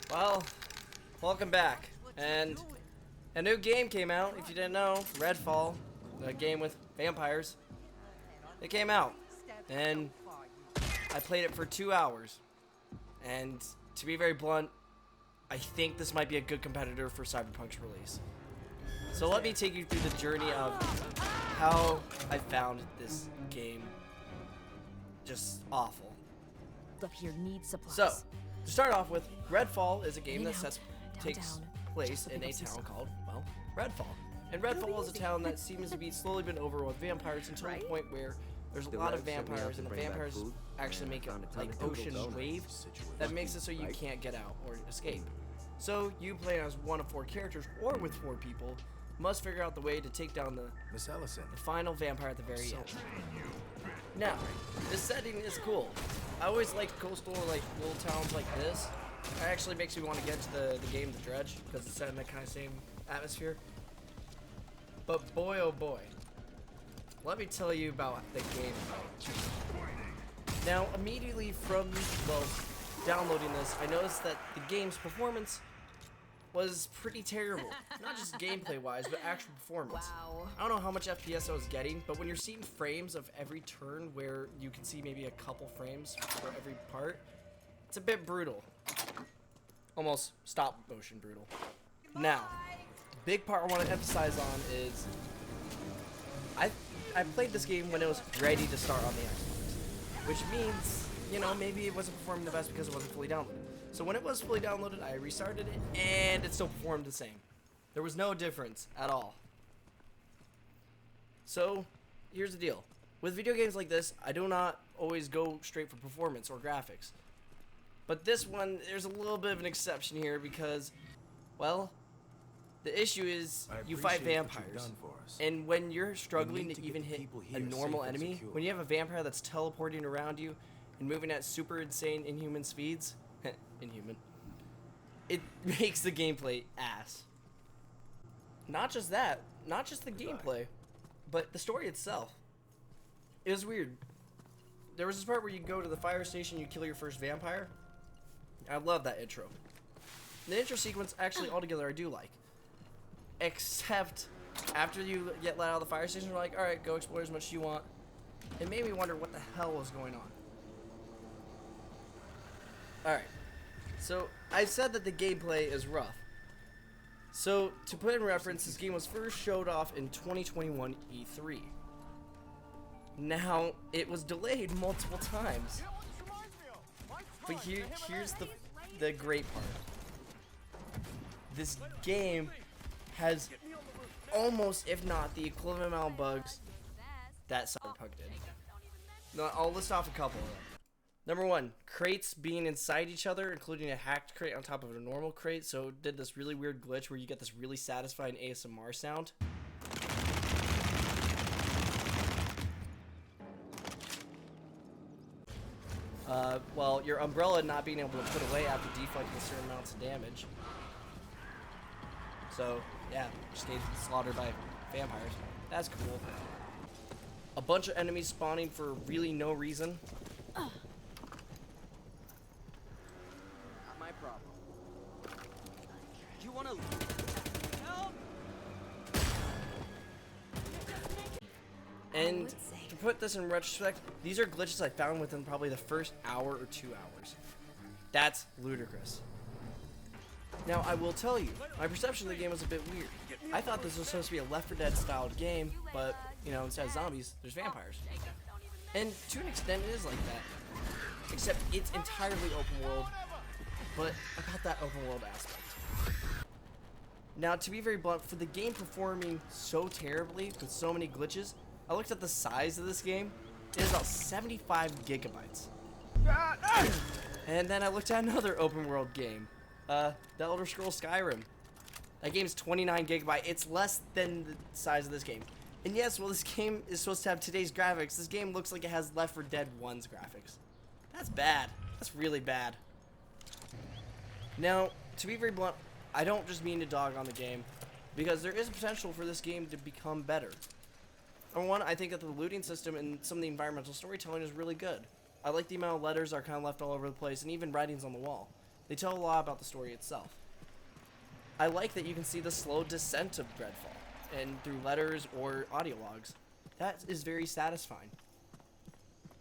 Well, welcome back. And a new game came out, if you didn't know, Redfall, a game with vampires. It came out, and I played it for 2 hours. And to be very blunt, I think this might be a good competitor for Cyberpunk's release. So let me take you through the journey of how I found this game just awful. Look here, need supplies. So, to start off with, Redfall is a game that takes place in a town called, well, Redfall. And Redfall is a town that seems to be slowly been overrun with vampires until the point where there's a lot of vampires, and the vampires actually make a like ocean wave that makes it so you can't get out or escape. So you play as one of 4 characters, or with 4 people, must figure out the way to take down the final vampire at the very end. Now, this setting is cool. I always like coastal or like little towns like this. It actually makes me want to get to the game The Dredge because it's set in that kind of same atmosphere. But boy oh boy, let me tell you about the game. Now, immediately from, well, downloading this, I noticed that the game's performance was pretty terrible. Not just gameplay wise, but actual performance. Wow. I don't know how much FPS I was getting, but when you're seeing frames of every turn where you can see maybe a couple frames for every part, it's a bit brutal. Almost stop motion brutal. Now, big part I want to emphasize on is I played this game when it was ready to start on the Xbox, which means, you know, maybe it wasn't performing the best because it wasn't fully downloaded. So when it was fully downloaded, I restarted it, and it still performed the same. There was no difference at all. So, here's the deal. With video games like this, I do not always go straight for performance or graphics. But this one, there's a little bit of an exception here because, well, the issue is you fight vampires. And when you're struggling to even hit a normal enemy, when you have a vampire that's teleporting around you and moving at super insane inhuman speeds, inhuman, it makes the gameplay ass. Not just that, not just the gameplay, but the story itself. It was weird. There was this part where you go to the fire station, you kill your first vampire. I love that intro. The intro sequence, actually, altogether, I do like. Except, after you get let out of the fire station, you're like, alright, go explore as much as you want. It made me wonder what the hell was going on. Alright. So, I said that the gameplay is rough. So, to put in reference, this game was first showed off in 2021 E3. Now, it was delayed multiple times. But here's the great part. This game has almost, if not, the equivalent amount of bugs that Cyberpunk did. Now, I'll list off a couple of them. Number 1, crates being inside each other, including a hacked crate on top of a normal crate, so it did this really weird glitch where you get this really satisfying ASMR sound. Well, your umbrella not being able to put away after deflecting certain amounts of damage. So, yeah, just getting slaughtered by vampires. That's cool. A bunch of enemies spawning for really no reason. Not my problem. You wanna help? And to put this in retrospect, these are glitches I found within probably the first hour or 2 hours. That's ludicrous. Now, I will tell you, my perception of the game was a bit weird. I thought this was supposed to be a Left 4 Dead styled game, but, you know, instead of zombies, there's vampires. And to an extent, it is like that. Except it's entirely open world, but about that open world aspect. Now, to be very blunt, for the game performing so terribly with so many glitches, I looked at the size of this game. It is about 75 gigabytes. And then I looked at another open world game, The Elder Scrolls Skyrim. That game's 29 gigabytes. It's less than the size of this game. And yes, well, this game is supposed to have today's graphics. This game looks like it has Left 4 Dead 1's graphics. That's bad. That's really bad. Now, to be very blunt, I don't just mean to dog on the game, because there is potential for this game to become better. Number 1, I think that the looting system and some of the environmental storytelling is really good. I like the amount of letters that are kind of left all over the place, and even writings on the wall. They tell a lot about the story itself. I like that you can see the slow descent of Redfall, and through letters or audio logs. That is very satisfying.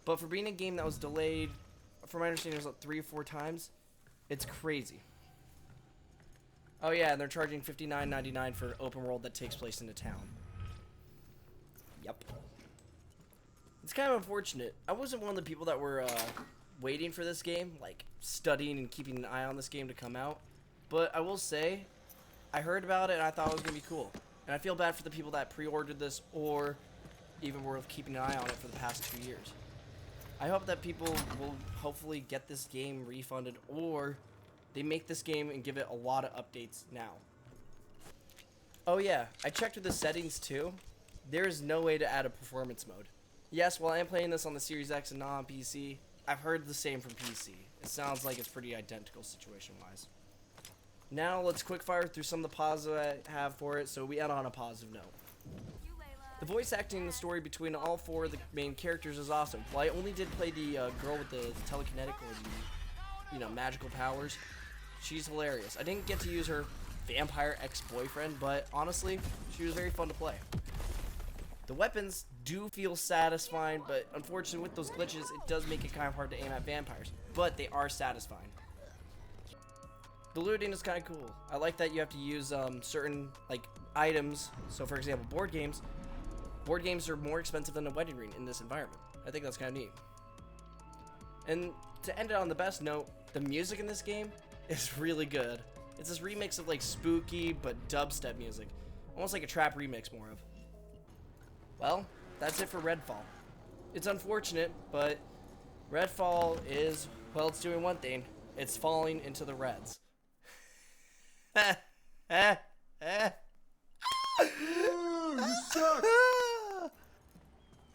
But for being a game that was delayed, from my understanding, it was like 3 or 4 times, it's crazy. Oh yeah, and they're charging $59.99 for open world that takes place in a town. Yep. It's kind of unfortunate. I wasn't one of the people that were waiting for this game, like studying and keeping an eye on this game to come out. But I will say, I heard about it and I thought it was going to be cool. And I feel bad for the people that pre-ordered this or even were keeping an eye on it for the past 2 years. I hope that people will hopefully get this game refunded, or they make this game and give it a lot of updates now. Oh yeah, I checked with the settings too. There is no way to add a performance mode. Yes, while I am playing this on the Series X and not on PC, I've heard the same from PC. It sounds like it's pretty identical situation-wise. Now let's quickfire through some of the positives I have for it, so we end on a positive note. The voice acting in the story between all 4 of the main characters is awesome. While I only did play the girl with the telekinetic or the, magical powers, she's hilarious. I didn't get to use her vampire ex-boyfriend, but honestly, she was very fun to play. The weapons do feel satisfying, but unfortunately with those glitches, it does make it kind of hard to aim at vampires, but they are satisfying. The looting is kind of cool. I like that you have to use certain items. So for example, board games are more expensive than a wedding ring in this environment. I think that's kind of neat. And to end it on the best note, the music in this game is really good. It's this remix of spooky but dubstep music, almost like a trap remix more of. Well, that's it for Redfall. It's unfortunate, but Redfall is, well, it's doing one thing. It's falling into the reds. You suck!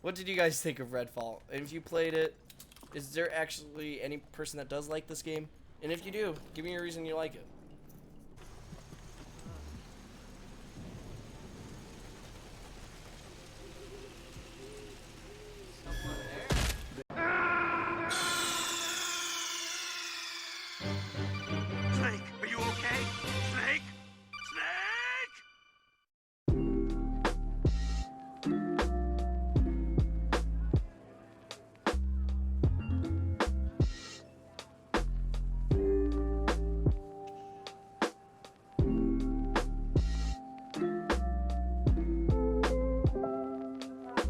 What did you guys think of Redfall? And if you played it, is there actually any person that does like this game? And if you do, give me a reason you like it.